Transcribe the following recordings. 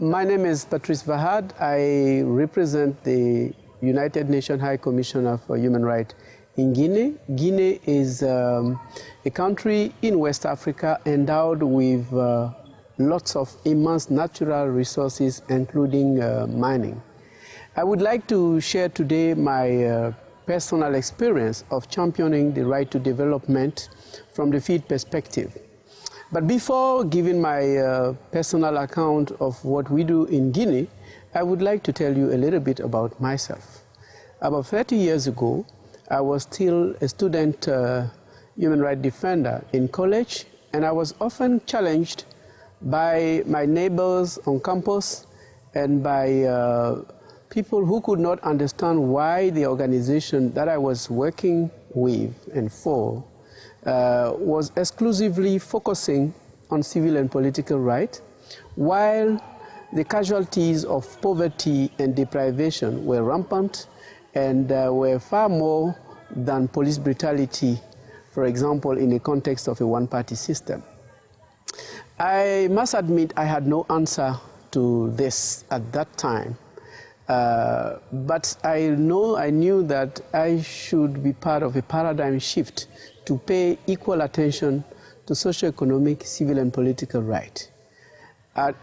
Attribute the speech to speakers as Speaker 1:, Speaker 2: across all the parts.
Speaker 1: My name is Patrice Vahad. I represent the United Nations High Commissioner for Human Rights in Guinea. Guinea is a country in West Africa endowed with lots of immense natural resources, including mining. I would like to share today my personal experience of championing the right to development from the field perspective. But before giving my personal account of what we do in Guinea, I would like to tell you a little bit about myself. About 30 years ago, I was still a student human rights defender in college, and I was often challenged by my neighbors on campus and by people who could not understand why the organization that I was working with and for was exclusively focusing on civil and political rights, while the casualties of poverty and deprivation were rampant and were far more than police brutality, for example, in the context of a one-party system. I must admit I had no answer to this at that time. But I knew that I should be part of a paradigm shift to pay equal attention to socioeconomic, civil and political rights.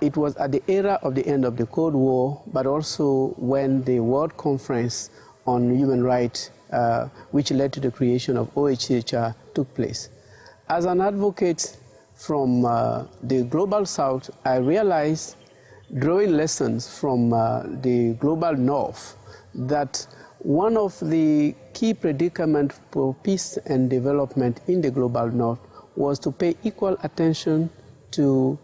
Speaker 1: It was at the era of the end of the Cold War, but also when the World Conference on Human Rights, which led to the creation of OHCHR, took place. As an advocate from the Global South, I realized, drawing lessons from the Global North, that one of the key predicaments for peace and development in the Global North was to pay equal attention to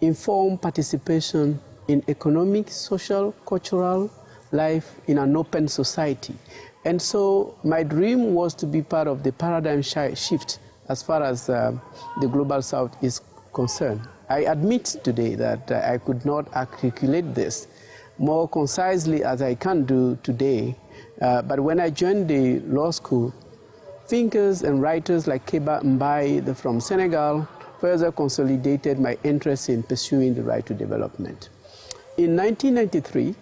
Speaker 1: informed participation in economic, social, cultural life in an open society. And so my dream was to be part of the paradigm shift as far as the Global South is concerned. I admit today that I could not articulate this more concisely as I can do today, but when I joined the law school, thinkers and writers like Keba Mbaye from Senegal further consolidated my interest in pursuing the right to development. In 1993,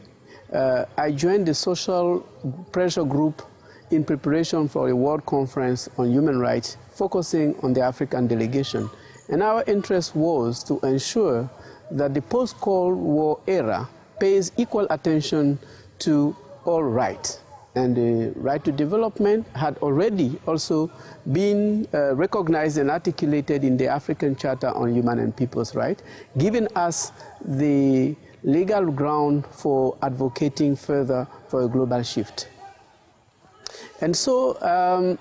Speaker 1: I joined the social pressure group in preparation for a World Conference on Human Rights, focusing on the African delegation. And our interest was to ensure that the post-Cold War era pays equal attention to all rights. And the right to development had already also been recognized and articulated in the African Charter on Human and People's Rights, giving us the legal ground for advocating further for a global shift. And so,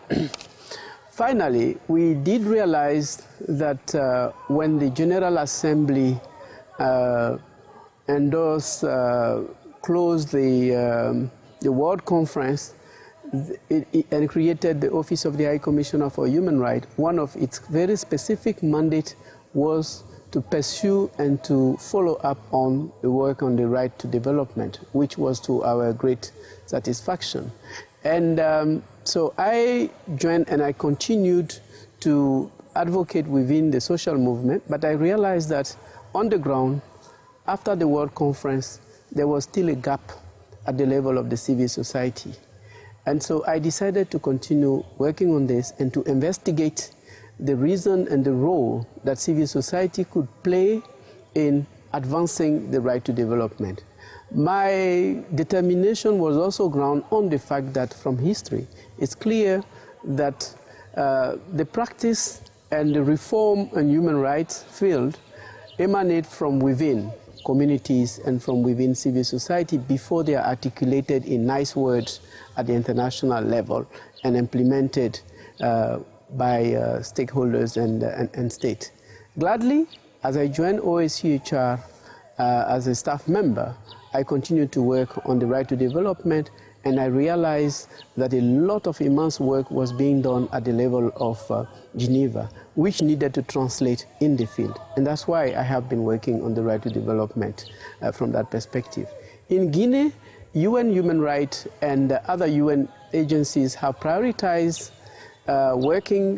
Speaker 1: finally, we did realize that when the General Assembly closed the World Conference and created the Office of the High Commissioner for Human Rights, one of its very specific mandates was to pursue and to follow up on the work on the right to development, which was to our great satisfaction. And so I joined and I continued to advocate within the social movement, but I realized that on the ground, after the World Conference, there was still a gap at the level of the civil society. And so I decided to continue working on this and to investigate the reason and the role that civil society could play in advancing the right to development. My determination was also grounded on the fact that from history, it's clear that the practice and the reform and human rights field emanate from within communities and from within civil society before they are articulated in nice words at the international level and implemented by stakeholders and state. Gladly, as I joined OHCHR as a staff member, I continued to work on the right to development, and I realized that a lot of immense work was being done at the level of Geneva, which needed to translate in the field. And that's why I have been working on the right to development from that perspective. In Guinea, UN Human Rights and other UN agencies have prioritized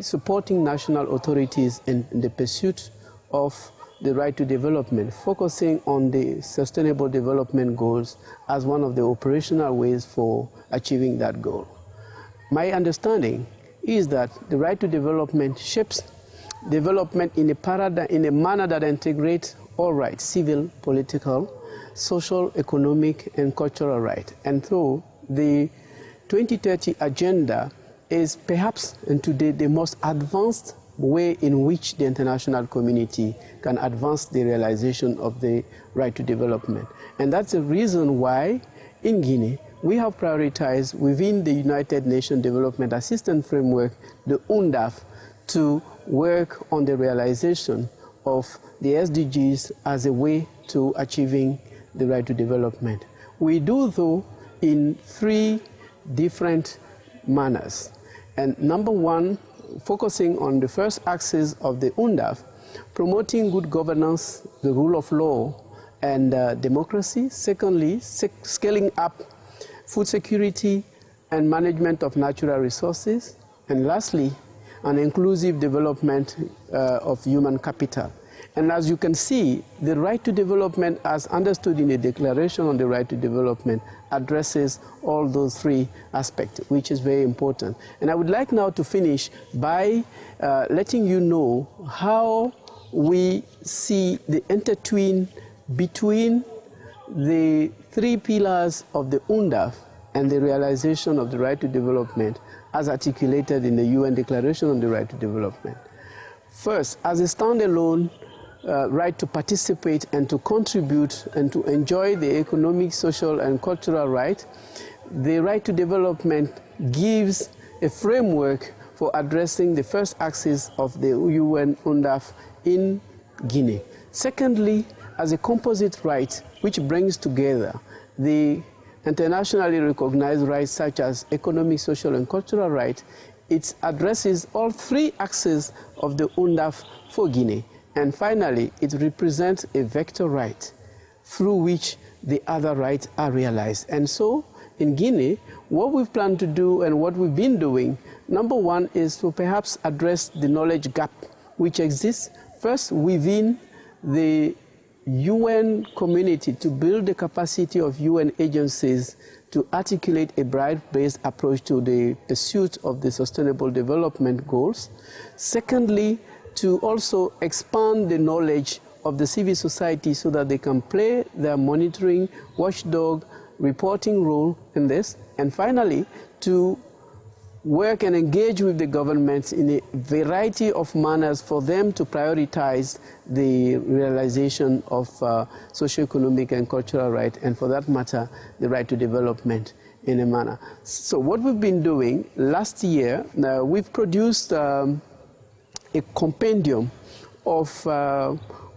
Speaker 1: supporting national authorities in the pursuit of the right to development, focusing on the sustainable development goals as one of the operational ways for achieving that goal. My understanding is that the right to development shapes development in a manner that integrates all rights, civil, political, social, economic, and cultural rights. And so the 2030 agenda is perhaps, and today, the most advanced way in which the international community can advance the realization of the right to development. And that's the reason why in Guinea, we have prioritized within the United Nations Development Assistance Framework, the UNDAF, to work on the realization of the SDGs as a way to achieving the right to development. We do, though, in 3 different manners. And number 1, focusing on the first axis of the UNDAF, promoting good governance, the rule of law, and democracy. Secondly, scaling up food security and management of natural resources. And lastly, an inclusive development of human capital. And as you can see, the right to development, as understood in the Declaration on the Right to Development, addresses all those 3 aspects, which is very important. And I would like now to finish by letting you know how we see the intertwine between the 3 pillars of the UNDAF and the realization of the right to development as articulated in the UN Declaration on the Right to Development. First, as a standalone right to participate and to contribute and to enjoy the economic, social, and cultural right, the right to development gives a framework for addressing the first axis of the UN UNDAF in Guinea. Secondly, as a composite right which brings together the internationally recognized rights such as economic, social, and cultural rights, it addresses all 3 axes of the UNDAF for Guinea. And finally, it represents a vector right through which the other rights are realized. And so, in Guinea, what we've planned to do and what we've been doing, number 1 is to perhaps address the knowledge gap which exists first within the UN community to build the capacity of UN agencies to articulate a broad-based approach to the pursuit of the sustainable development goals. Secondly, to also expand the knowledge of the civil society so that they can play their monitoring, watchdog, reporting role in this. And finally, to work and engage with the governments in a variety of manners for them to prioritize the realization of socioeconomic and cultural rights, and for that matter, the right to development in a manner. So what we've been doing last year, we've produced a compendium of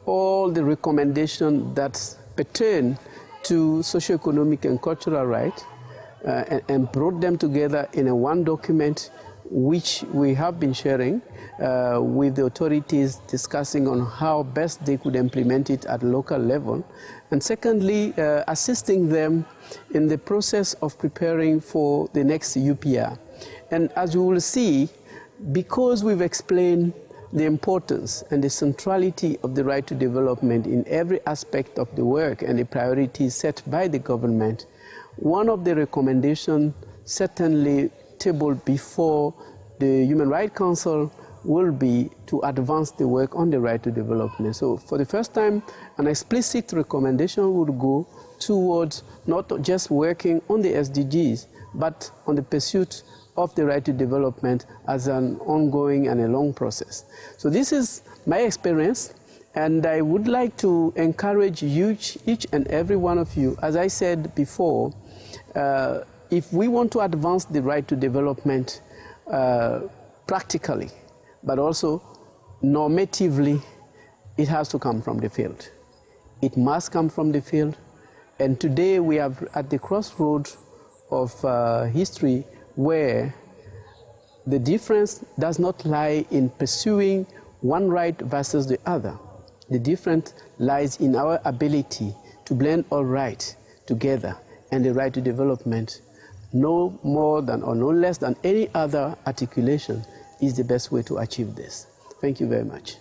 Speaker 1: all the recommendations that pertain to socioeconomic and cultural rights, and brought them together in one document which we have been sharing with the authorities, discussing on how best they could implement it at local level. And secondly, assisting them in the process of preparing for the next UPR. And as you will see, because we've explained the importance and the centrality of the right to development in every aspect of the work and the priorities set by the government, one of the recommendations certainly tabled before the Human Rights Council will be to advance the work on the right to development. So for the first time, an explicit recommendation would go towards not just working on the SDGs, but on the pursuit of the right to development as an ongoing and a long process. So this is my experience, and I would like to encourage you, each and every one of you, as I said before, if we want to advance the right to development practically, but also normatively, it has to come from the field. It must come from the field. And today we are at the crossroads of history where the difference does not lie in pursuing one right versus the other. The difference lies in our ability to blend all rights together, and the right to development, no more than or no less than any other articulation, is the best way to achieve this. Thank you very much.